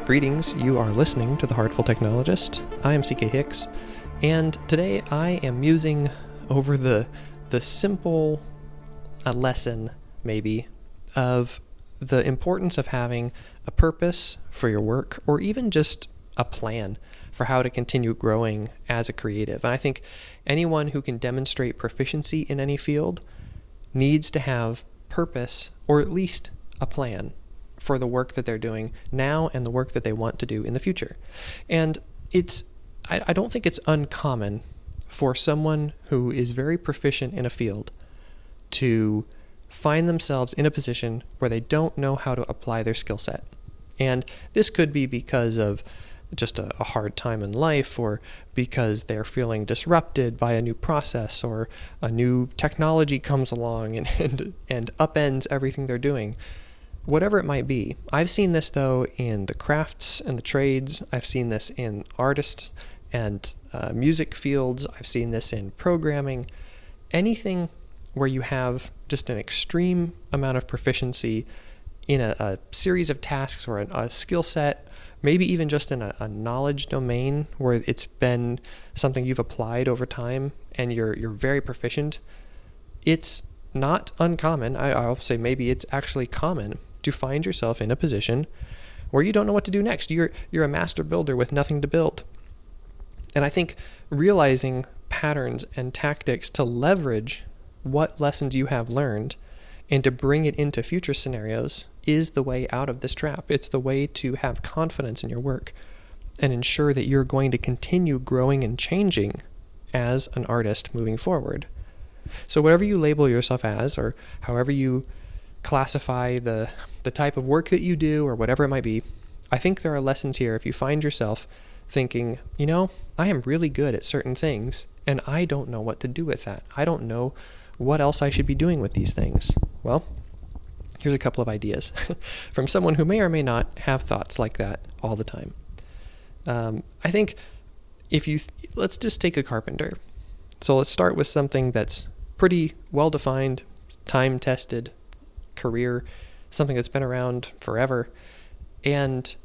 Greetings, you are listening to The Heartful Technologist. I am CK Hicks, and today I am musing over the simple lesson, maybe, of the importance of having a purpose for your work, or even just a plan for how to continue growing as a creative. And I think anyone who can demonstrate proficiency in any field needs to have purpose, or at least a plan for the work that they're doing now and the work that they want to do in the future. And I don't think it's uncommon for someone who is very proficient in a field to find themselves in a position where they don't know how to apply their skill set. And this could be because of just a hard time in life, or because they're feeling disrupted by a new process, or a new technology comes along and upends everything they're doing. Whatever it might be. I've seen this, though, in the crafts and the trades. I've seen this in artists and music fields. I've seen this in programming. Anything where you have just an extreme amount of proficiency in a series of tasks, or a skill set, maybe even just in a knowledge domain where it's been something you've applied over time and you're very proficient. It's not uncommon. I'll say maybe it's actually common to find yourself in a position where you don't know what to do next. You're a master builder with nothing to build. And I think realizing patterns and tactics to leverage what lessons you have learned and to bring it into future scenarios is the way out of this trap. It's the way to have confidence in your work and ensure that you're going to continue growing and changing as an artist moving forward. So whatever you label yourself as, or however you classify the type of work that you do, or whatever it might be, I think there are lessons here if you find yourself thinking, I am really good at certain things, and I don't know what to do with that. I don't know what else I should be doing with these things. Well, here's a couple of ideas from someone who may or may not have thoughts like that all the time. I think let's just take a carpenter. So let's start with something that's pretty well-defined, time-tested career, something that's been around forever. And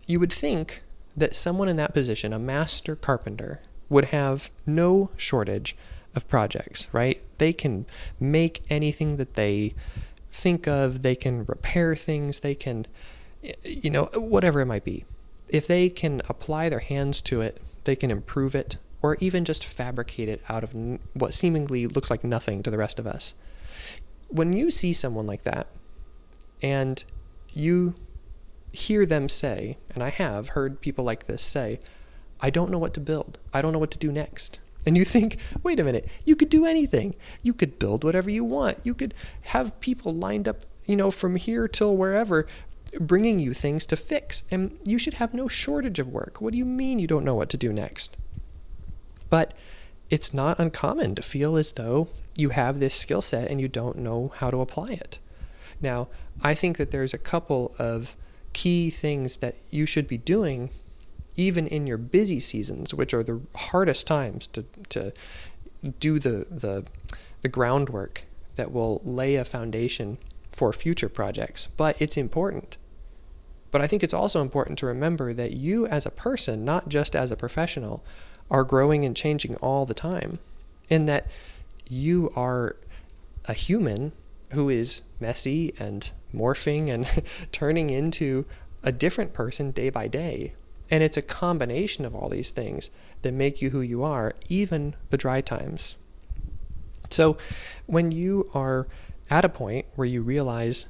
you would think that someone in that position, a master carpenter, would have no shortage of projects, right? They can make anything that they think of. They can repair things. They can, whatever it might be. If they can apply their hands to it, they can improve it, or even just fabricate it out of what seemingly looks like nothing to the rest of us. When you see someone like that, and you hear them say, and I have heard people like this say, I don't know what to build. I don't know what to do next. And you think, wait a minute, you could do anything. You could build whatever you want. You could have people lined up, from here till wherever, bringing you things to fix. And you should have no shortage of work. What do you mean you don't know what to do next? But it's not uncommon to feel as though you have this skill set and you don't know how to apply it. Now, I think that there's a couple of key things that you should be doing even in your busy seasons, which are the hardest times to do the groundwork that will lay a foundation for future projects. But it's important. But I think it's also important to remember that you as a person, not just as a professional, are growing and changing all the time, and that you are a human who is messy and morphing and turning into a different person day by day. And it's a combination of all these things that make you who you are, even the dry times. So when you are at a point where you realize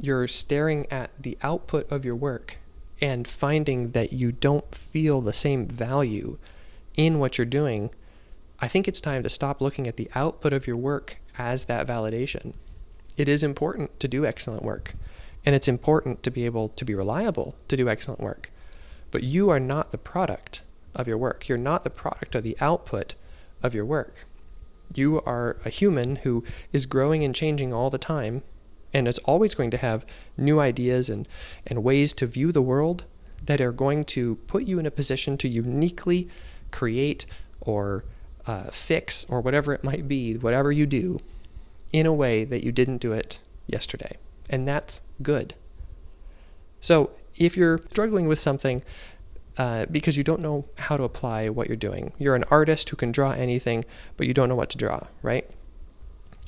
you're staring at the output of your work and finding that you don't feel the same value in what you're doing, I think it's time to stop looking at the output of your work as that validation. It is important to do excellent work, and it's important to be able to be reliable to do excellent work. But you are not the product of your work. You're not the product of the output of your work. You are a human who is growing and changing all the time, and is always going to have new ideas and ways to view the world that are going to put you in a position to uniquely create or fix, or whatever it might be, whatever you do, in a way that you didn't do it yesterday. And that's good. So if you're struggling with something because you don't know how to apply what you're doing, you're an artist who can draw anything, but you don't know what to draw, right?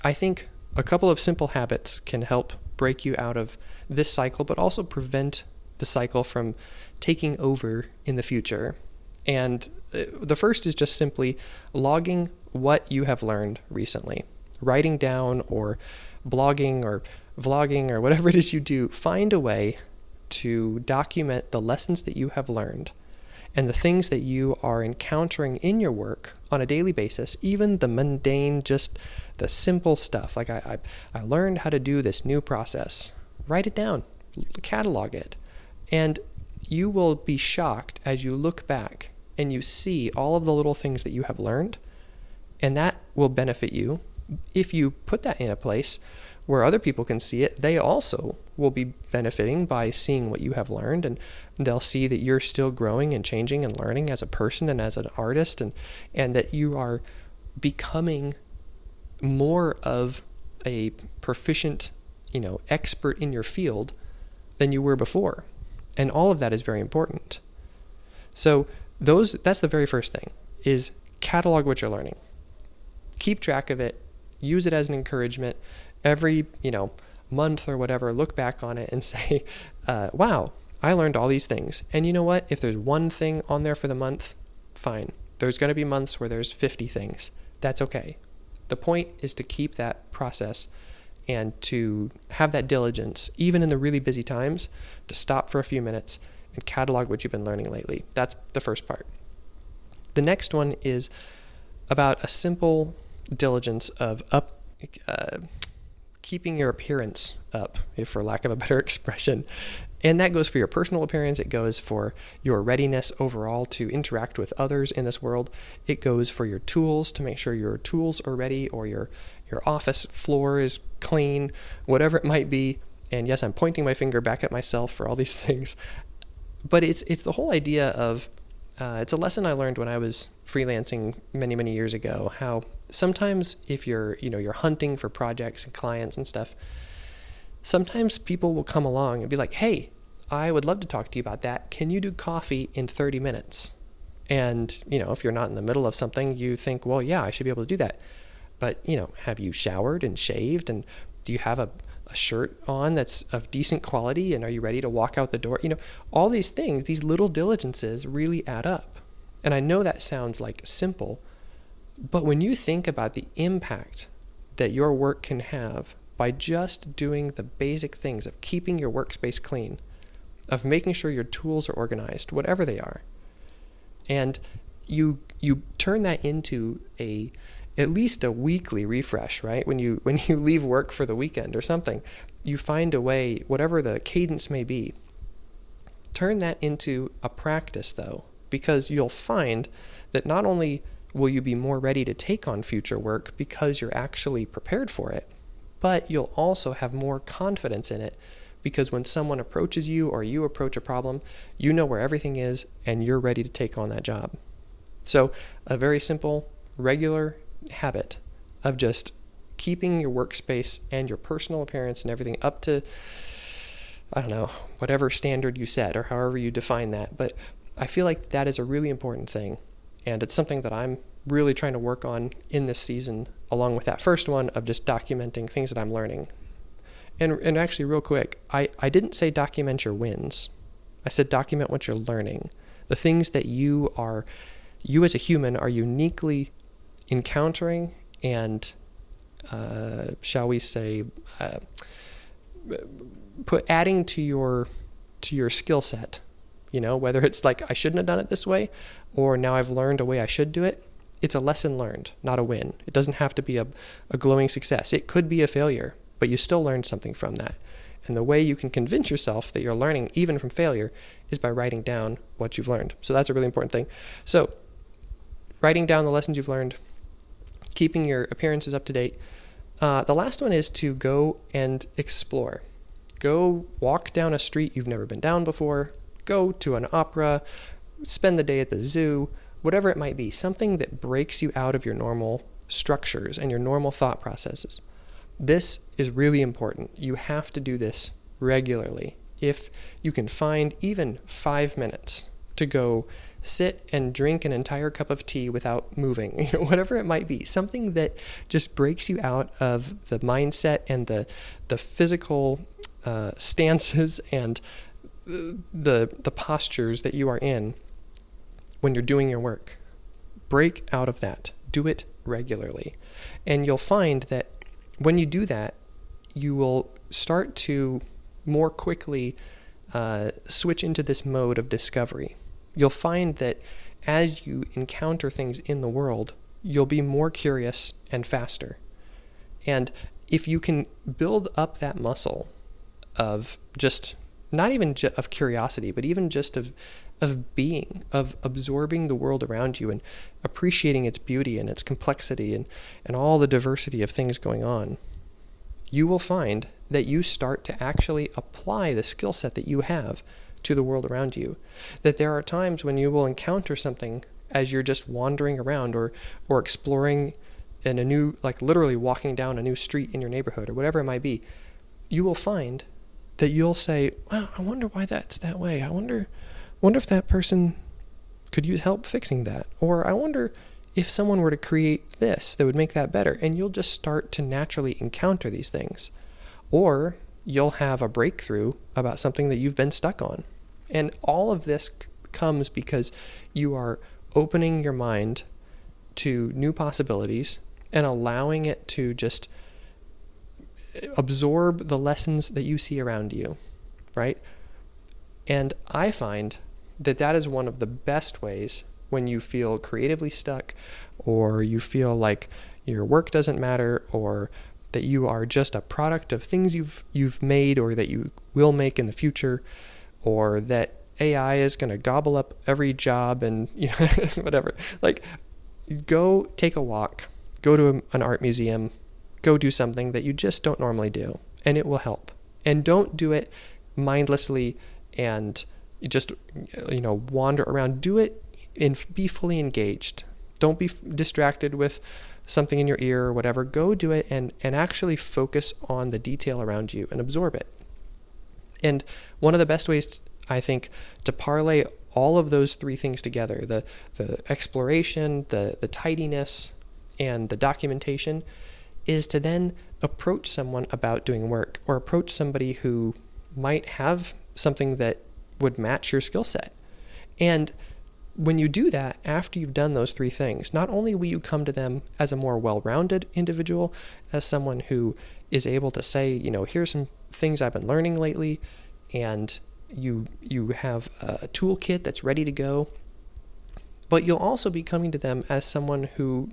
I think a couple of simple habits can help break you out of this cycle, but also prevent the cycle from taking over in the future. And the first is just simply logging what you have learned recently. Writing down or blogging or vlogging or whatever it is you do, find a way to document the lessons that you have learned and the things that you are encountering in your work on a daily basis, even the mundane, just the simple stuff. Like I learned how to do this new process. Write it down, catalog it, and you will be shocked as you look back and you see all of the little things that you have learned, and that will benefit you. If you put that in a place where other people can see it, they also will be benefiting by seeing what you have learned, and they'll see that you're still growing and changing and learning as a person and as an artist, and that you are becoming more of a proficient, expert in your field than you were before. And all of that is very important. So that's the very first thing, is catalog what you're learning. Keep track of it. Use it as an encouragement. Every, month or whatever, look back on it and say, wow, I learned all these things. And you know what? If there's one thing on there for the month, fine. There's going to be months where there's 50 things. That's okay. The point is to keep that process and to have that diligence, even in the really busy times, to stop for a few minutes and catalog what you've been learning lately. That's the first part. The next one is about a simple diligence of keeping your appearance up, if for lack of a better expression. And that goes for your personal appearance. It goes for your readiness overall to interact with others in this world. It goes for your tools, to make sure your tools are ready, or your office floor is clean, whatever it might be. And yes, I'm pointing my finger back at myself for all these things. But it's the whole idea of, it's a lesson I learned when I was freelancing many, many years ago, how sometimes if you're hunting for projects and clients and stuff, sometimes people will come along and be like, hey, I would love to talk to you about that. Can you do coffee in 30 minutes? And, if you're not in the middle of something, you think, well, yeah, I should be able to do that. But, have you showered and shaved? And do you have a shirt on that's of decent quality? And are you ready to walk out the door? All these things, these little diligences really add up. And I know that sounds like simple, but when you think about the impact that your work can have by just doing the basic things of keeping your workspace clean, of making sure your tools are organized, whatever they are, and you turn that into at least a weekly refresh, right? When you leave work for the weekend or something, you find a way, whatever the cadence may be, turn that into a practice though, because you'll find that not only will you be more ready to take on future work because you're actually prepared for it, but you'll also have more confidence in it because when someone approaches you or you approach a problem, you know where everything is and you're ready to take on that job. So a very simple, regular habit of just keeping your workspace and your personal appearance and everything up to, I don't know, whatever standard you set or however you define that. But I feel like that is a really important thing. And it's something that I'm really trying to work on in this season, along with that first one of just documenting things that I'm learning. And actually, real quick, I didn't say document your wins. I said document what you're learning. The things that you as a human are uniquely encountering and, shall we say, adding to your skill set. Whether it's like, I shouldn't have done it this way, or now I've learned a way I should do it. It's a lesson learned, not a win. It doesn't have to be a glowing success. It could be a failure, but you still learned something from that. And the way you can convince yourself that you're learning even from failure is by writing down what you've learned. So that's a really important thing. So writing down the lessons you've learned, keeping your appearances up to date. The last one is to go and explore. Go walk down a street you've never been down before. Go to an opera, spend the day at the zoo, whatever it might be, something that breaks you out of your normal structures and your normal thought processes. This is really important. You have to do this regularly. if you can find even 5 minutes to go sit and drink an entire cup of tea without moving, whatever it might be, something that just breaks you out of the mindset and the physical stances and the postures that you are in when you're doing your work. Break out of that. Do it regularly. And you'll find that when you do that, you will start to more quickly switch into this mode of discovery. You'll find that as you encounter things in the world, you'll be more curious and faster. And if you can build up that muscle of just, not even of curiosity, but even just of being, of absorbing the world around you and appreciating its beauty and its complexity and all the diversity of things going on, you will find that you start to actually apply the skill set that you have to the world around you. That there are times when you will encounter something as you're just wandering around or exploring in a new, like literally walking down a new street in your neighborhood or whatever it might be. You will find that you'll say, wow, I wonder why that's that way. I wonder if that person could use help fixing that. Or I wonder if someone were to create this that would make that better. And you'll just start to naturally encounter these things. Or you'll have a breakthrough about something that you've been stuck on. And all of this comes because you are opening your mind to new possibilities and allowing it to just absorb the lessons that you see around you, right? And I find that is one of the best ways when you feel creatively stuck, or you feel like your work doesn't matter, or that you are just a product of things you've made or that you will make in the future, or that AI is going to gobble up every job and whatever. Like, go take a walk, go to an art museum, go do something that you just don't normally do, and it will help. And don't do it mindlessly and just wander around. Do it and be fully engaged. Don't be distracted with something in your ear or whatever. Go do it and actually focus on the detail around you and absorb it. And one of the best ways, I think, to parlay all of those three things together, the exploration, the tidiness, and the documentation, is to then approach someone about doing work, or approach somebody who might have something that would match your skill set. And when you do that, after you've done those three things, not only will you come to them as a more well-rounded individual, as someone who is able to say, here's some things I've been learning lately, and you have a toolkit that's ready to go, but you'll also be coming to them as someone who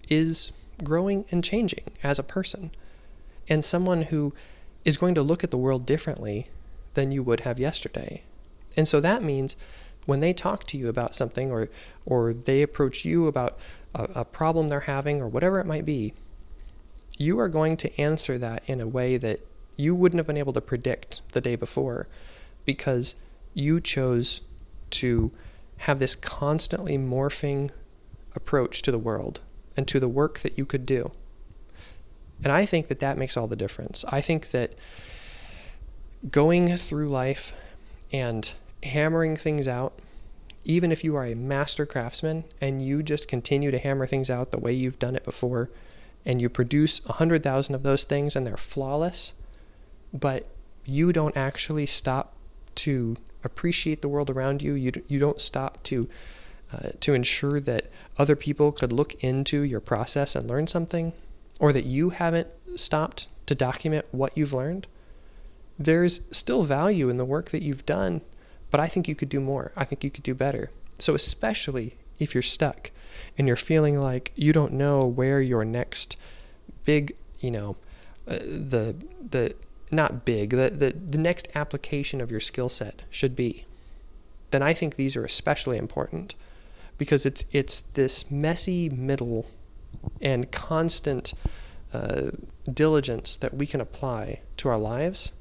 is growing and changing as a person, and someone who is going to look at the world differently than you would have yesterday. And so that means when they talk to you about something, or they approach you about a problem they're having, or whatever it might be, you are going to answer that in a way that you wouldn't have been able to predict the day before, because you chose to have this constantly morphing approach to the world and to the work that you could do. And I think that makes all the difference. I think that going through life and hammering things out, even if you are a master craftsman and you just continue to hammer things out the way you've done it before, and you produce 100,000 of those things and they're flawless, but you don't actually stop to appreciate the world around you, you don't stop to ensure that other people could look into your process and learn something, or that you haven't stopped to document what you've learned, there's still value in the work that you've done, but I think you could do more. I think you could do better. So especially if you're stuck and you're feeling like you don't know where your next big, the next application of your skill set should be, then I think these are especially important, because it's this messy middle and constant diligence that we can apply to our lives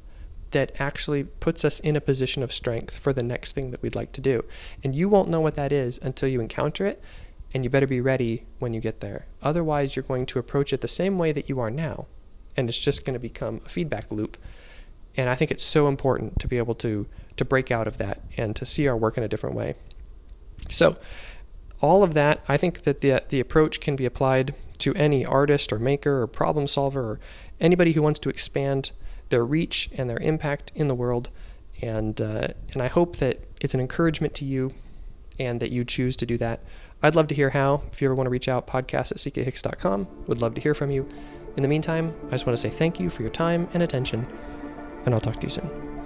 that actually puts us in a position of strength for the next thing that we'd like to do. And you won't know what that is until you encounter it, and you better be ready when you get there. Otherwise, you're going to approach it the same way that you are now, and it's just going to become a feedback loop. And I think it's so important to be able to break out of that and to see our work in a different way. So all of that, I think that the approach can be applied to any artist or maker or problem solver or anybody who wants to expand their reach and their impact in the world. And I hope that it's an encouragement to you and that you choose to do that. I'd love to hear how. If you ever want to reach out, podcast@ckhicks.com. Would love to hear from you. In the meantime, I just want to say thank you for your time and attention, and I'll talk to you soon.